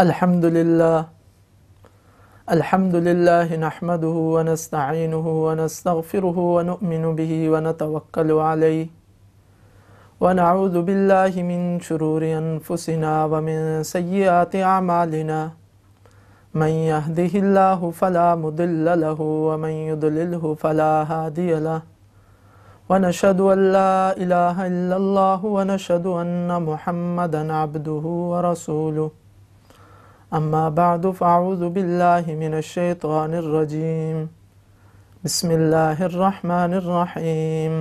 الحمد لله نحمده ونستعينه ونستغفره ونؤمن به ونتوكل عليه ونعوذ بالله من شرور أنفسنا ومن سيئات أعمالنا من يهده الله فلا مضل له ومن يضلله فلا هادي له ونشهد أن لا إله إلا الله ونشهد أن محمدا عبده ورسوله أما بعد فأعوذ بالله من الشيطان الرجيم بسم الله الرحمن الرحيم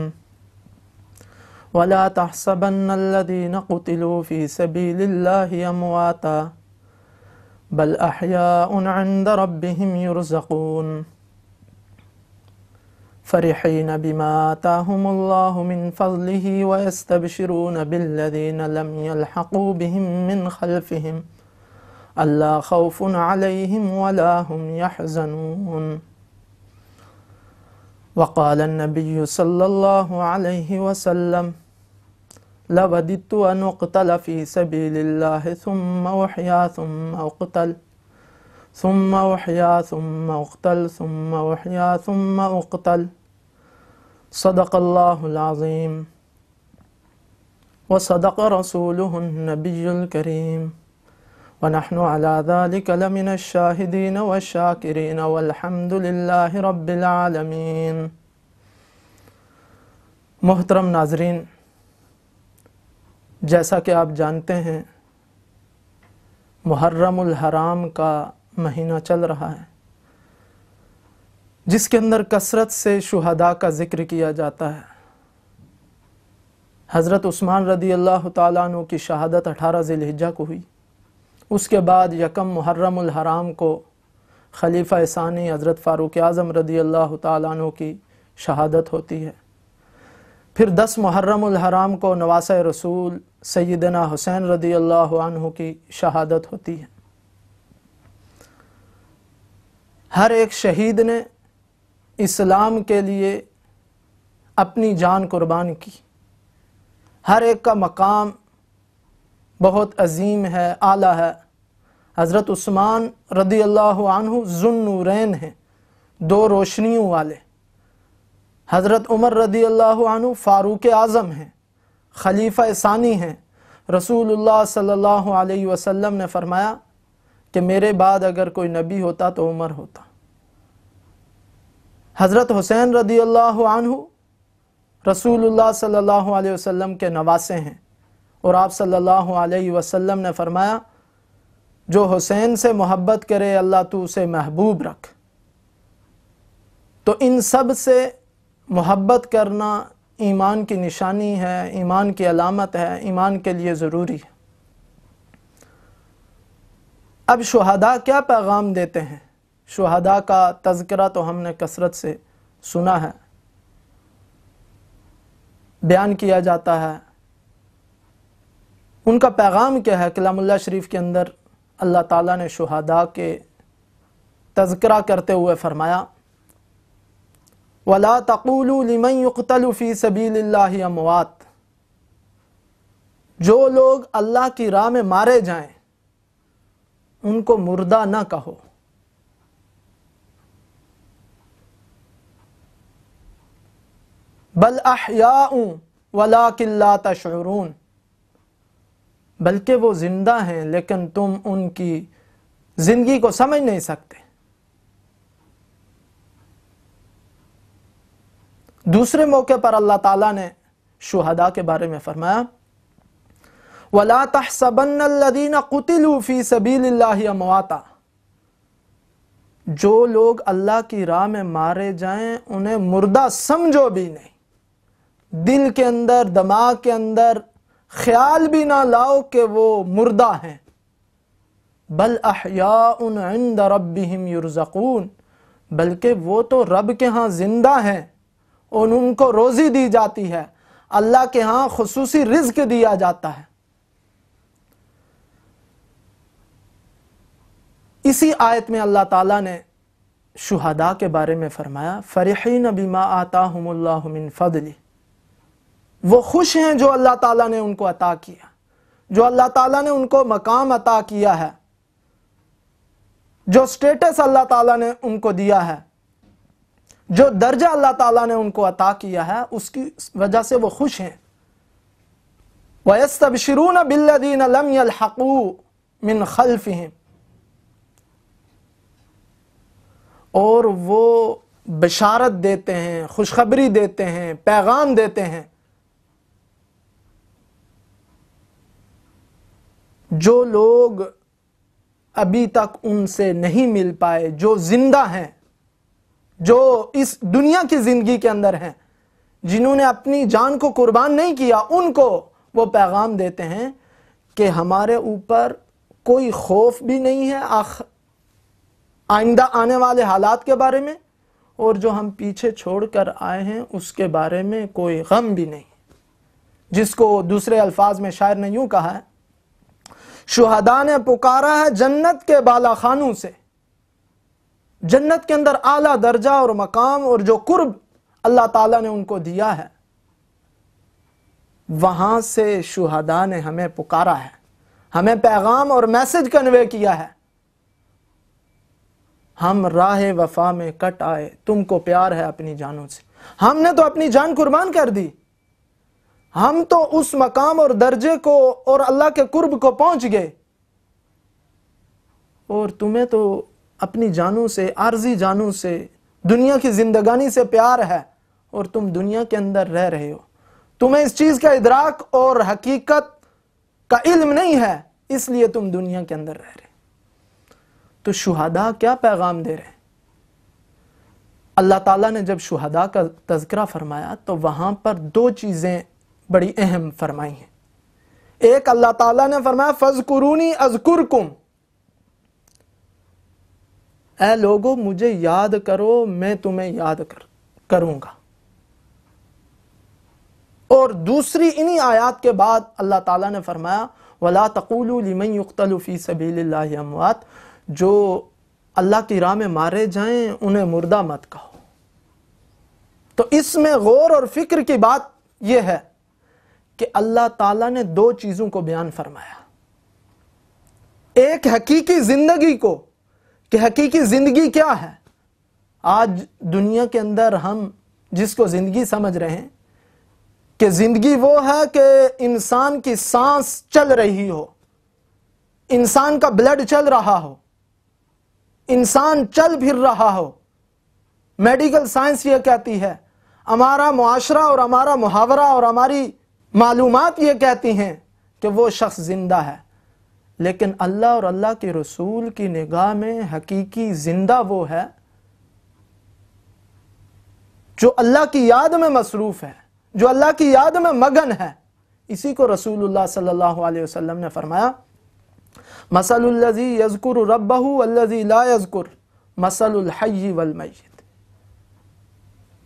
ولا تحسبن الذين قتلوا في سبيل الله أمواتا بل أحياء عند ربهم يرزقون فرحين بما آتاهم الله من فضله ويستبشرون بالذين لم يلحقوا بهم من خلفهم ألا خوف عليهم ولا هم يحزنون وقال النبي صلى الله عليه وسلم لوددت أن أقتل في سبيل الله ثم أحيا ثم أقتل ثم أحيا ثم أقتل ثم أحيا ثم أقتل صدق الله العظيم وصدق رسوله النبي الكريم ونحن على ذلك لمن الشاهدين والشاكرين والحمد لله رب العالمين۔ محترم ناظرین، جیسا کہ آپ جانتے ہیں محرم الحرام کا مہینہ چل رہا ہے، جس کے اندر کثرت سے شہداء کا ذکر کیا جاتا ہے۔ حضرت عثمان رضی اللہ تعالیٰ عنہ کی شہادت 18 ذی الحجہ کو ہوئی۔ اس کے بعد یکم محرم الحرام کو خلیفہ ثانی حضرت فاروق اعظم رضی اللہ تعالیٰ عنہ کی شہادت ہوتی ہے۔ پھر 10 محرم الحرام کو نواسہ رسول سیدنا حسین رضی اللہ عنہ کی شہادت ہوتی ہے۔ ہر ایک شہید نے اسلام کے لیے اپنی جان قربان کی۔ ہر ایک کا مقام بہت عظیم ہے، اعلیٰ ہے۔ حضرت عثمان رضی اللہ عنہ ذو النورین ہیں، 2 روشنیوں والے۔ حضرت عمر رضی اللہ عنہ فاروق اعظم ہیں، خلیفہ ثانی ہیں۔ رسول اللہ صلی اللہ علیہ وسلم نے فرمایا کہ میرے بعد اگر کوئی نبی ہوتا تو عمر ہوتا۔ حضرت حسین رضی اللہ عنہ رسول اللہ صلی اللہ علیہ وسلم کے نواسے ہیں، اور آپ صلی اللہ علیہ وسلم نے فرمایا جو حسین سے محبت کرے اللہ تو اسے محبوب رکھ۔ تو ان سب سے محبت کرنا ایمان کی نشانی ہے، ایمان کی علامت ہے، ایمان کے لیے ضروری ہے۔ اب شہداء کیا پیغام دیتے ہیں؟ شہداء کا تذکرہ تو ہم نے کثرت سے سنا ہے، بیان کیا جاتا ہے۔ ان کا پیغام کیا ہے؟ کلام اللہ شریف کے اندر اللہ تعالیٰ نے شہداء کے تذکرہ کرتے ہوئے فرمایا وَلَا تَقُولُوا لِمَنْ يُقْتَلُ فِي سَبِيلِ اللَّهِ أَمْوَاتٌ، جو لوگ اللہ کی راہ میں مارے جائیں ان کو مردہ نہ کہو۔ بل احیاء ولکن لا تشعرون، بلکہ وہ زندہ ہیں لیکن تم ان کی زندگی کو سمجھ نہیں سکتے۔ دوسرے موقع پر اللہ تعالیٰ نے شہداء کے بارے میں فرمایا وَلَا تَحْسَبَنَّ الَّذِينَ قُتِلُوا فِي سَبِيلِ اللَّهِ أَمْوَاتًا، جو لوگ اللہ کی راہ میں مارے جائیں انہیں مردہ سمجھو بھی نہیں۔ دل کے اندر، دماغ کے اندر خیال بھی نہ لاؤ کہ وہ مردہ ہیں۔ بل احیاء عند ربهم یرزقون، بلکہ وہ تو رب کے ہاں زندہ ہیں اور ان کو روزی دی جاتی ہے، اللہ کے ہاں خصوصی رزق دیا جاتا ہے۔ اسی آیت میں اللہ تعالیٰ نے شہداء کے بارے میں فرمایا فرحین بما آتاہم اللہ من فضلہ، وہ خوش ہیں جو اللہ تعالیٰ نے ان کو عطا کیا، جو اللہ تعالیٰ نے ان کو مقام عطا کیا ہے۔ جو سٹیٹس اللہ تعالیٰ نے ان کو دیا ہے، جو درجہ اللہ تعالیٰ نے ان کو عطا کیا ہے، اس کی وجہ سے وہ خوش ہیں۔ وَيَسْتَبْشِرُونَ بِالَّذِينَ لَمْ يَلْحَقُوا مِنْ خَلْفِهِمْ، اور وہ بشارت دیتے ہیں، خوشخبری دیتے ہیں، پیغام دیتے ہیں جو لوگ ابھی تک ان سے نہیں مل پائے، جو زندہ ہیں، جو اس دنیا کی زندگی کے اندر ہیں، جنہوں نے اپنی جان کو قربان نہیں کیا، ان کو وہ پیغام دیتے ہیں کہ ہمارے اوپر کوئی خوف بھی نہیں ہے آئندہ آنے والے حالات کے بارے میں، اور جو ہم پیچھے چھوڑ کر آئے ہیں اس کے بارے میں کوئی غم بھی نہیں، جس کو دوسرے الفاظ میں شاعر نے یوں کہا ہے، شہداء نے پکارا ہے جنت کے بالا خانوں سے، جنت کے اندر اعلیٰ درجہ اور مقام اور جو قرب اللہ تعالیٰ نے ان کو دیا ہے، وہاں سے شہداء نے ہمیں پکارا ہے، ہمیں پیغام اور میسج کنوے کیا ہے، ہم راہ وفا میں کٹ آئے، تم کو پیار ہے اپنی جانوں سے، ہم نے تو اپنی جان قربان کر دی، ہم تو اس مقام اور درجے کو اور اللہ کے قرب کو پہنچ گئے، اور تمہیں تو اپنی جانوں سے، عارضی جانوں سے، دنیا کی زندگانی سے پیار ہے، اور تم دنیا کے اندر رہ رہے ہو، تمہیں اس چیز کا ادراک اور حقیقت کا علم نہیں ہے، اس لیے تم دنیا کے اندر رہ رہے۔ تو شہداء کیا پیغام دے رہے ہیں؟ اللہ تعالیٰ نے جب شہداء کا تذکرہ فرمایا تو وہاں پر دو چیزیں بڑی اہم فرمائی ہیں۔ ایک، اللہ تعالیٰ نے فرمایا فَاذْكُرُونِي أَذْكُرْكُمْ، اے لوگو مجھے یاد کرو، میں تمہیں یاد کروں گا۔ اور دوسری انہی آیات کے بعد اللہ تعالیٰ نے فرمایا وَلَا تَقُولُوا لِمَنْ يُقْتَلُ فِي سَبِيلِ اللَّهِ أَمْوَاتٌ، جو اللہ کی راہ میں مارے جائیں انہیں مردہ مت کہو۔ تو اس میں غور اور فکر کی بات یہ ہے کہ اللہ تعالیٰ نے دو چیزوں کو بیان فرمایا، ایک حقیقی زندگی کو، کہ حقیقی زندگی کیا ہے۔ آج دنیا کے اندر ہم جس کو زندگی سمجھ رہے ہیں کہ زندگی وہ ہے کہ انسان کی سانس چل رہی ہو، انسان کا بلڈ چل رہا ہو، انسان چل پھر رہا ہو۔ میڈیکل سائنس یہ کہتی ہے، ہمارا معاشرہ اور ہمارا محاورہ اور ہماری معلومات یہ کہتی ہیں کہ وہ شخص زندہ ہے، لیکن اللہ اور اللہ کے رسول کی نگاہ میں حقیقی زندہ وہ ہے جو اللہ کی یاد میں مصروف ہے، جو اللہ کی یاد میں مگن ہے۔ اسی کو رسول اللہ صلی اللہ علیہ وسلم نے فرمایا مثل الذی یذکر ربہ والذی لا یذکر مثل الحی والمیت،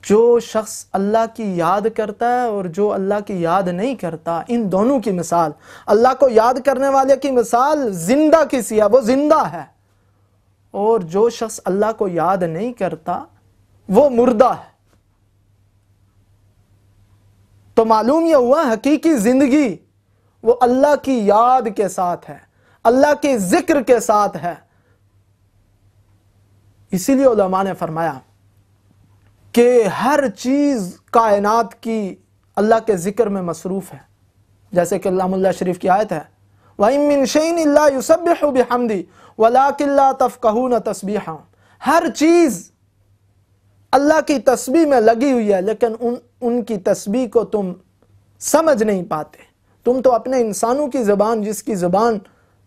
جو شخص اللہ کی یاد کرتا ہے اور جو اللہ کی یاد نہیں کرتا، ان دونوں کی مثال، اللہ کو یاد کرنے والے کی مثال زندہ کی سی ہے، وہ زندہ ہے، اور جو شخص اللہ کو یاد نہیں کرتا وہ مردہ ہے۔ تو معلوم یہ ہوا حقیقی زندگی وہ اللہ کی یاد کے ساتھ ہے، اللہ کے ذکر کے ساتھ ہے۔ اسی لیے علماء نے فرمایا کہ ہر چیز کائنات کی اللہ کے ذکر میں مصروف ہے، جیسے کہ کلام اللہ شریف کی آیت ہے وَإِن مِّن شَيْءٍ إِلَّا يُسَبِّحُ بِحَمْدِهِ وَلَٰكِن لَّا تَفْقَهُونَ تَسْبِيحَهُمْ، ہر چیز اللہ کی تسبیح میں لگی ہوئی ہے، لیکن ان کی تسبیح کو تم سمجھ نہیں پاتے۔ تم تو اپنے انسانوں کی زبان، جس کی زبان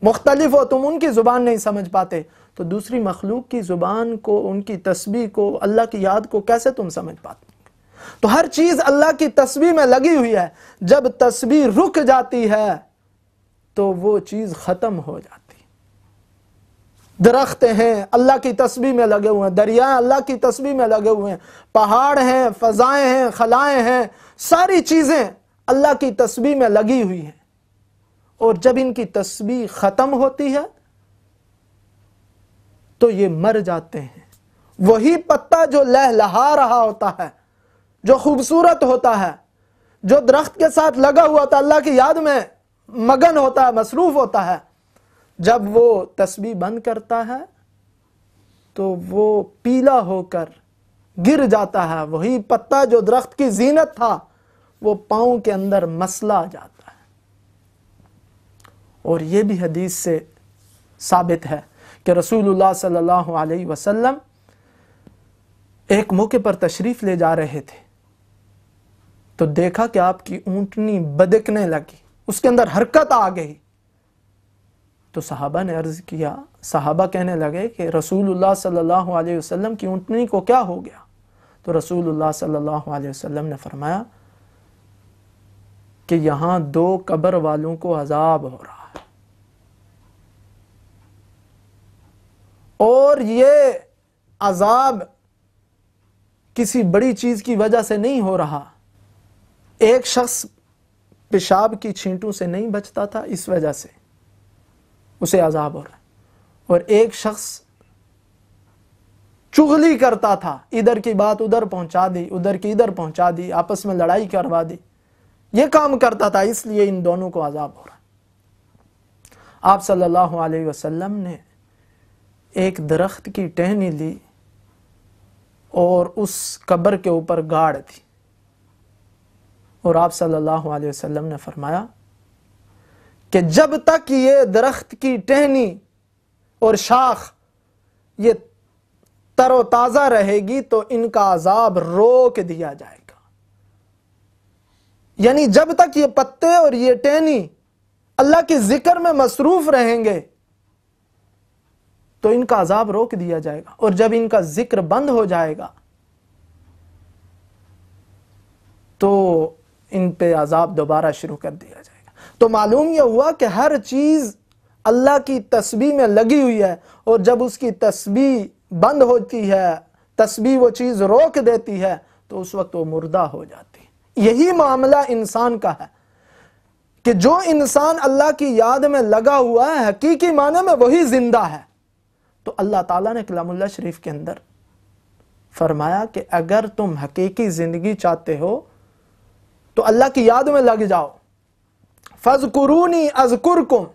مختلف ہو، تم ان کی زبان نہیں سمجھ پاتے، تو دوسری مخلوق کی زبان کو، ان کی تسبیح کو، اللہ کی یاد کو کیسے تم سمجھ پاتے؟ تو ہر چیز اللہ کی تسبیح میں لگی ہوئی ہے، جب تسبیح رک جاتی ہے تو وہ چیز ختم ہو جاتی۔ درخت ہیں اللہ کی تسبیح میں لگے ہوئے ہیں، دریائیں اللہ کی تسبیح میں لگے ہوئے ہیں، پہاڑ ہیں، فضائیں ہیں، خلائیں ہیں، ساری چیزیں اللہ کی تسبیح میں لگی ہوئی ہیں، اور جب ان کی تسبیح ختم ہوتی ہے تو یہ مر جاتے ہیں۔ وہی پتا جو لہلہا رہا ہوتا ہے، جو خوبصورت ہوتا ہے، جو درخت کے ساتھ لگا ہوا ہوتا ہے، اللہ کی یاد میں مگن ہوتا ہے، مصروف ہوتا ہے، جب وہ تسبیح بند کرتا ہے تو وہ پیلا ہو کر گر جاتا ہے، وہی پتا جو درخت کی زینت تھا وہ پاؤں کے اندر مسلا جاتا ہے۔ اور یہ بھی حدیث سے ثابت ہے کہ رسول اللہ صلی اللہ علیہ وسلم ایک موقع پر تشریف لے جا رہے تھے تو دیکھا کہ آپ کی اونٹنی بدکنے لگی، اس کے اندر حرکت آ گئی۔ تو صحابہ نے عرض کیا، صحابہ کہنے لگے کہ رسول اللہ صلی اللہ علیہ وسلم کی اونٹنی کو کیا ہو گیا؟ تو رسول اللہ صلی اللہ علیہ وسلم نے فرمایا کہ یہاں 2 قبر والوں کو عذاب ہو رہا ہے، اور یہ عذاب کسی بڑی چیز کی وجہ سے نہیں ہو رہا۔ ایک شخص پیشاب کی چھینٹوں سے نہیں بچتا تھا، اس وجہ سے اسے عذاب ہو رہا ہے، اور ایک شخص چغلی کرتا تھا، ادھر کی بات ادھر پہنچا دی، ادھر کی ادھر پہنچا دی، آپس میں لڑائی کروا دی، یہ کام کرتا تھا، اس لیے ان دونوں کو عذاب ہو رہا ہے۔ آپ صلی اللہ علیہ وسلم نے ایک درخت کی ٹہنی لی اور اس قبر کے اوپر گاڑ دی، اور آپ صلی اللہ علیہ وسلم نے فرمایا کہ جب تک یہ درخت کی ٹہنی اور شاخ یہ تر و تازہ رہے گی تو ان کا عذاب روک دیا جائے گا۔ یعنی جب تک یہ پتے اور یہ ٹہنی اللہ کے ذکر میں مصروف رہیں گے تو ان کا عذاب روک دیا جائے گا، اور جب ان کا ذکر بند ہو جائے گا تو ان پہ عذاب دوبارہ شروع کر دیا جائے گا۔ تو معلوم یہ ہوا کہ ہر چیز اللہ کی تسبیح میں لگی ہوئی ہے، اور جب اس کی تسبیح بند ہوتی ہے، تسبیح وہ چیز روک دیتی ہے، تو اس وقت وہ مردہ ہو جاتی ہے۔ یہی معاملہ انسان کا ہے کہ جو انسان اللہ کی یاد میں لگا ہوا ہے حقیقی معنی میں وہی زندہ ہے۔ تو اللہ تعالیٰ نے کلام اللہ شریف کے اندر فرمایا کہ اگر تم حقیقی زندگی چاہتے ہو تو اللہ کی یاد میں لگ جاؤ، فَاذْكُرُونِي أَذْكُرْكُمْ،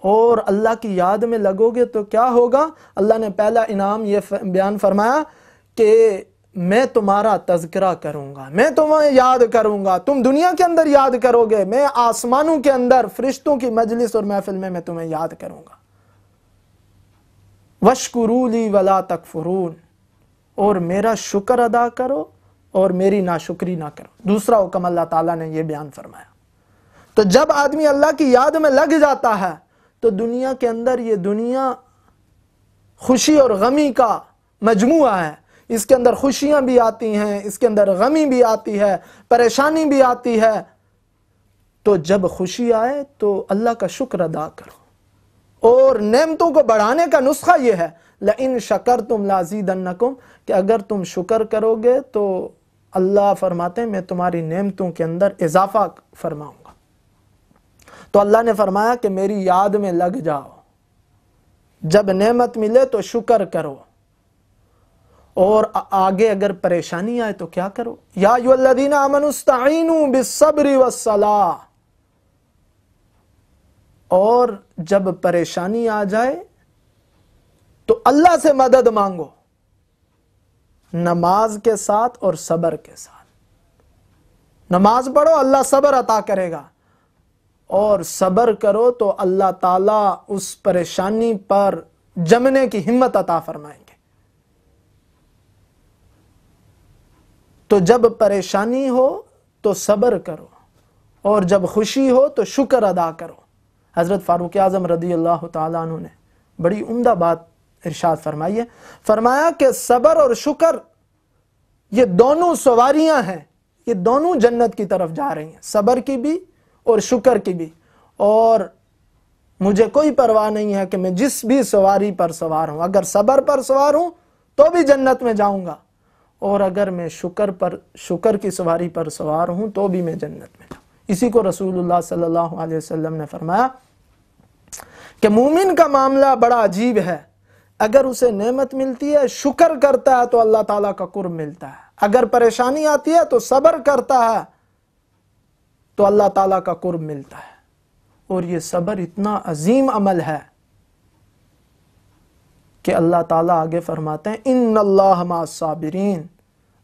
اور اللہ کی یاد میں لگو گے تو کیا ہوگا؟ اللہ نے پہلا انعام یہ بیان فرمایا کہ میں تمہارا تذکرہ کروں گا، میں تمہیں یاد کروں گا، تم دنیا کے اندر یاد کرو گے، میں آسمانوں کے اندر فرشتوں کی مجلس اور محفل میں تمہیں یاد کروں گا۔ وَاشْكُرُوا لِي وَلَا تَكْفُرُونَ، اور میرا شکر ادا کرو اور میری ناشکری نہ کرو۔ دوسرا حکم اللہ تعالیٰ نے یہ بیان فرمایا۔ تو جب آدمی اللہ کی یاد میں لگ جاتا ہے تو دنیا کے اندر یہ دنیا خوشی اور غمی کا مجموعہ ہے، اس کے اندر خوشیاں بھی آتی ہیں، اس کے اندر غمی بھی آتی ہے، پریشانی بھی آتی ہے۔ تو جب خوشی آئے تو اللہ کا شکر ادا کرو، اور نعمتوں کو بڑھانے کا نسخہ یہ ہے لَإِن شَكَرْتُمْ لَأَزِيدَنَّكُمْ، کہ اگر تم شکر کرو گے تو اللہ فرماتے ہیں میں تمہاری نعمتوں کے اندر اضافہ فرماؤں گا۔ تو اللہ نے فرمایا کہ میری یاد میں لگ جاؤ، جب نعمت ملے تو شکر کرو، اور آگے اگر پریشانی آئے تو کیا کرو؟ یا ایھا الذین آمنوا استعینوا بالصبر والصلاۃ، اور جب پریشانی آ جائے تو اللہ سے مدد مانگو، نماز کے ساتھ اور صبر کے ساتھ۔ نماز پڑھو اللہ صبر عطا کرے گا، اور صبر کرو تو اللہ تعالیٰ اس پریشانی پر جمنے کی ہمت عطا فرمائیں گے۔ تو جب پریشانی ہو تو صبر کرو، اور جب خوشی ہو تو شکر ادا کرو۔ حضرت فاروق اعظم رضی اللہ تعالیٰ عنہ نے بڑی عمدہ بات ارشاد فرمائی ہے، فرمایا کہ صبر اور شکر یہ دونوں سواریاں ہیں، یہ دونوں جنت کی طرف جا رہی ہیں، صبر کی بھی اور شکر کی بھی، اور مجھے کوئی پرواہ نہیں ہے کہ میں جس بھی سواری پر سوار ہوں، اگر صبر پر سوار ہوں تو بھی جنت میں جاؤں گا، اور اگر میں شکر کی سواری پر سوار ہوں تو بھی میں جنت میں جاؤں۔ اسی کو رسول اللہ صلی اللہ علیہ وسلم نے فرمایا کہ مومن کا معاملہ بڑا عجیب ہے، اگر اسے نعمت ملتی ہے شکر کرتا ہے تو اللہ تعالیٰ کا قرب ملتا ہے، اگر پریشانی آتی ہے تو صبر کرتا ہے تو اللہ تعالیٰ کا قرب ملتا ہے۔ اور یہ صبر اتنا عظیم عمل ہے کہ اللہ تعالیٰ آگے فرماتے ہیں ان اللہ مع الصابرین،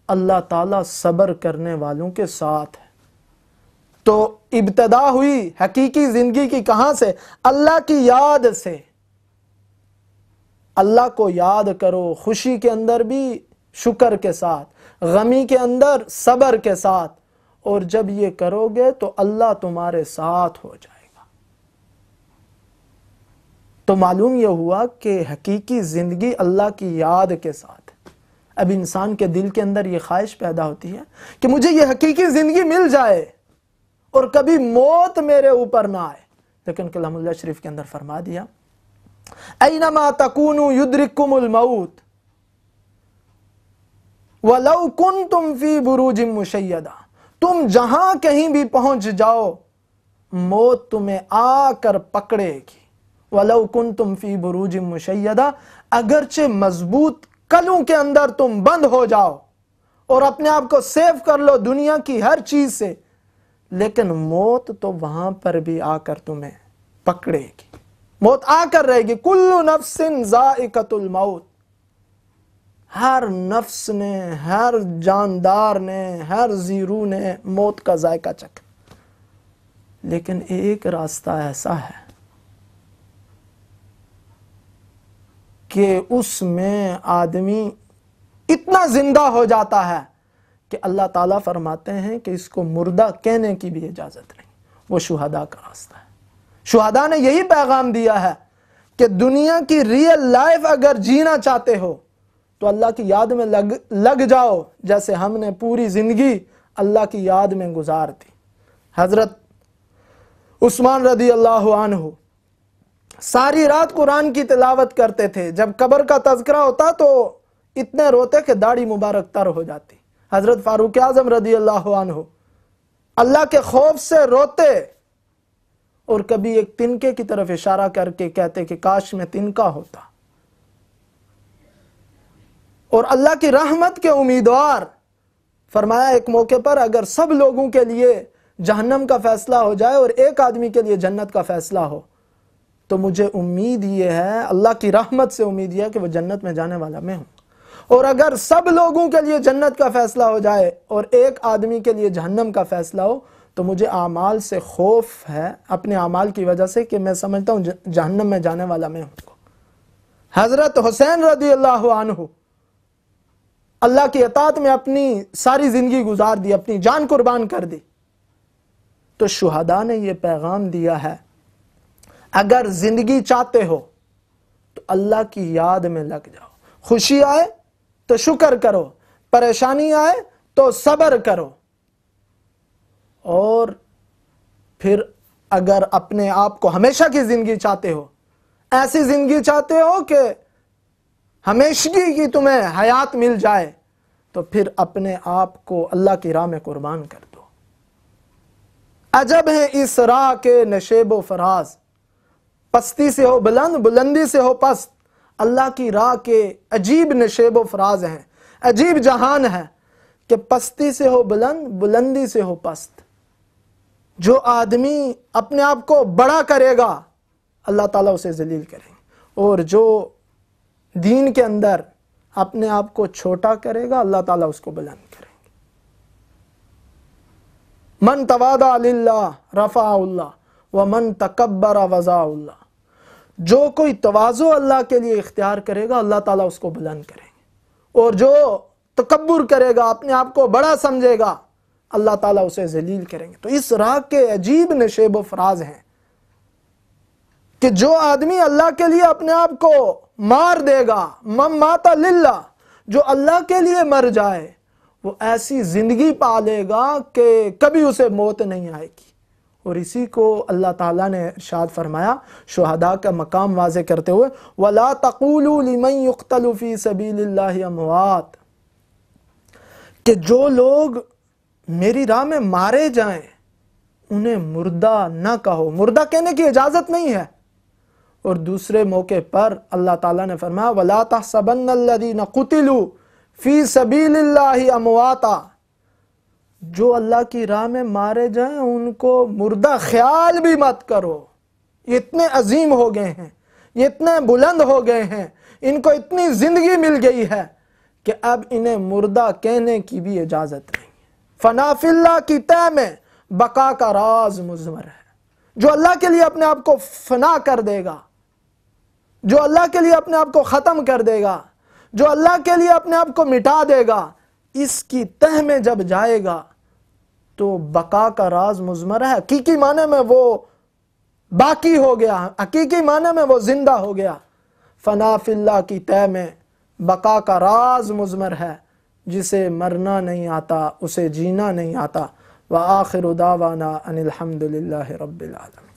اللہ تعالیٰ صبر کرنے والوں کے ساتھ ہے۔ تو ابتدا ہوئی حقیقی زندگی کی کہاں سے؟ اللہ کی یاد سے۔ اللہ کو یاد کرو، خوشی کے اندر بھی شکر کے ساتھ، غمی کے اندر صبر کے ساتھ، اور جب یہ کرو گے تو اللہ تمہارے ساتھ ہو جائے گا۔ تو معلوم یہ ہوا کہ حقیقی زندگی اللہ کی یاد کے ساتھ ہے۔ اب انسان کے دل کے اندر یہ خواہش پیدا ہوتی ہے کہ مجھے یہ حقیقی زندگی مل جائے اور کبھی موت میرے اوپر نہ آئے، لیکن کلام اللہ شریف کے اندر فرما دیا اینما تکونوا یدرککم الموت ولو کنتم فی بروج مشیدہ، تم جہاں کہیں بھی پہنچ جاؤ موت تمہیں آ کر پکڑے گی۔ وَلَوْ كُنْتُمْ فِي بُرُوجٍ مُشَيَّدَةٍ، اگرچہ مضبوط کلوں کے اندر تم بند ہو جاؤ اور اپنے آپ کو سیف کر لو دنیا کی ہر چیز سے، لیکن موت تو وہاں پر بھی آ کر تمہیں پکڑے گی، موت آ کر رہے گی۔ كُلُّ نَفْسٍ ذَائِقَةُ الْمَوْتِ، ہر نفس نے، ہر جاندار نے، ہر زیرو نے موت کا ذائقہ چکھا، لیکن ایک راستہ ایسا ہے کہ اس میں آدمی اتنا زندہ ہو جاتا ہے کہ اللہ تعالیٰ فرماتے ہیں کہ اس کو مردہ کہنے کی بھی اجازت نہیں، وہ شہداء کا راستہ ہے۔ شہداء نے یہی پیغام دیا ہے کہ دنیا کی ریئل لائف اگر جینا چاہتے ہو تو اللہ کی یاد میں لگ جاؤ، جیسے ہم نے پوری زندگی اللہ کی یاد میں گزار دی۔ حضرت عثمان رضی اللہ عنہ ساری رات قرآن کی تلاوت کرتے تھے، جب قبر کا تذکرہ ہوتا تو اتنے روتے کہ داڑھی مبارک تر ہو جاتی۔ حضرت فاروق اعظم رضی اللہ عنہ اللہ کے خوف سے روتے اور کبھی ایک تنکے کی طرف اشارہ کر کے کہتے کہ کاش میں تنکا ہوتا، اور اللہ کی رحمت کے امیدوار۔ فرمایا ایک موقع پر اگر سب لوگوں کے لیے جہنم کا فیصلہ ہو جائے اور ایک آدمی کے لیے جنت کا فیصلہ ہو تو مجھے امید یہ ہے، اللہ کی رحمت سے امید یہ ہے کہ وہ جنت میں جانے والا میں ہوں، اور اگر سب لوگوں کے لیے جنت کا فیصلہ ہو جائے اور ایک آدمی کے لیے جہنم کا فیصلہ ہو تو مجھے اعمال سے خوف ہے، اپنے اعمال کی وجہ سے، کہ میں سمجھتا ہوں جہنم میں جانے والا میں ہوں۔ حضرت حسین رضی اللہ عنہ اللہ کی اطاعت میں اپنی ساری زندگی گزار دی، اپنی جان قربان کر دی۔ تو شہداء نے یہ پیغام دیا ہے اگر زندگی چاہتے ہو تو اللہ کی یاد میں لگ جاؤ، خوشی آئے تو شکر کرو، پریشانی آئے تو صبر کرو، اور پھر اگر اپنے آپ کو ہمیشہ کی زندگی چاہتے ہو، ایسی زندگی چاہتے ہو کہ ہمیشگی کی تمہیں حیات مل جائے، تو پھر اپنے آپ کو اللہ کی راہ میں قربان کر دو۔ عجب ہے اس راہ کے نشیب و فراز، پستی سے ہو بلند، بلندی سے ہو پست، اللہ کی راہ کے عجیب نشیب و فراز ہیں، عجیب جہان ہے کہ پستی سے ہو بلند، بلندی سے ہو پست۔ جو آدمی اپنے آپ کو بڑا کرے گا اللہ تعالیٰ اسے ذلیل کریں گے، اور جو دین کے اندر اپنے آپ کو چھوٹا کرے گا اللہ تعالیٰ اس کو بلند کریں گے۔ من تواضع للہ رفع اللہ ومن تکبر وضع اللہ، جو کوئی تواضع اللہ کے لیے اختیار کرے گا اللہ تعالیٰ اس کو بلند کریں گے، اور جو تکبر کرے گا، اپنے آپ کو بڑا سمجھے گا، اللہ تعالیٰ اسے ذلیل کریں گے۔ تو اس راہ کے عجیب نشیب و فراز ہیں کہ جو آدمی اللہ کے لیے اپنے آپ کو مار دے گا، من مات للہ، جو اللہ کے لیے مر جائے وہ ایسی زندگی پا لے گا کہ کبھی اسے موت نہیں آئے گی۔ اور اسی کو اللہ تعالیٰ نے ارشاد فرمایا شہداء کا مقام واضح کرتے ہوئے، وَلَا تَقُولُوا لِمَنْ يُقْتَلُ فِي سَبِيلِ اللَّهِ أَمْوَاتٌ، کہ جو لوگ میری راہ میں مارے جائیں انہیں مردہ نہ کہو، مردہ کہنے کی اجازت نہیں ہے۔ اور دوسرے موقع پر اللہ تعالیٰ نے فرمایا وَلَا تَحْسَبَنَّ الَّذِينَ قُتِلُوا فِي سَبِيلِ اللَّهِ أَمْوَاتًا، جو اللہ کی راہ میں مارے جائیں ان کو مردہ خیال بھی مت کرو، یہ اتنے عظیم ہو گئے ہیں، یہ اتنے بلند ہو گئے ہیں، ان کو اتنی زندگی مل گئی ہے کہ اب انہیں مردہ کہنے کی بھی اجازت نہیں ہے۔ فنا فی اللہ کی طے میں بقا کا راز مضمر ہے۔ جو اللہ کے لیے اپنے آپ کو فنا کر دے گا، جو اللہ کے لیے اپنے آپ کو ختم کر دے گا، جو اللہ کے لیے اپنے آپ کو مٹا دے گا، اس کی تہ میں جب جائے گا تو بقا کا راز مضمر ہے۔ حقیقی معنی میں وہ باقی ہو گیا، حقیقی معنی میں وہ زندہ ہو گیا۔ فنا فی اللہ کی طے میں بقا کا راز مضمر ہے، جسے مرنا نہیں آتا، اسے جینا نہیں آتا۔ وآخر دعوانا ان الحمد للہ رب العالمین۔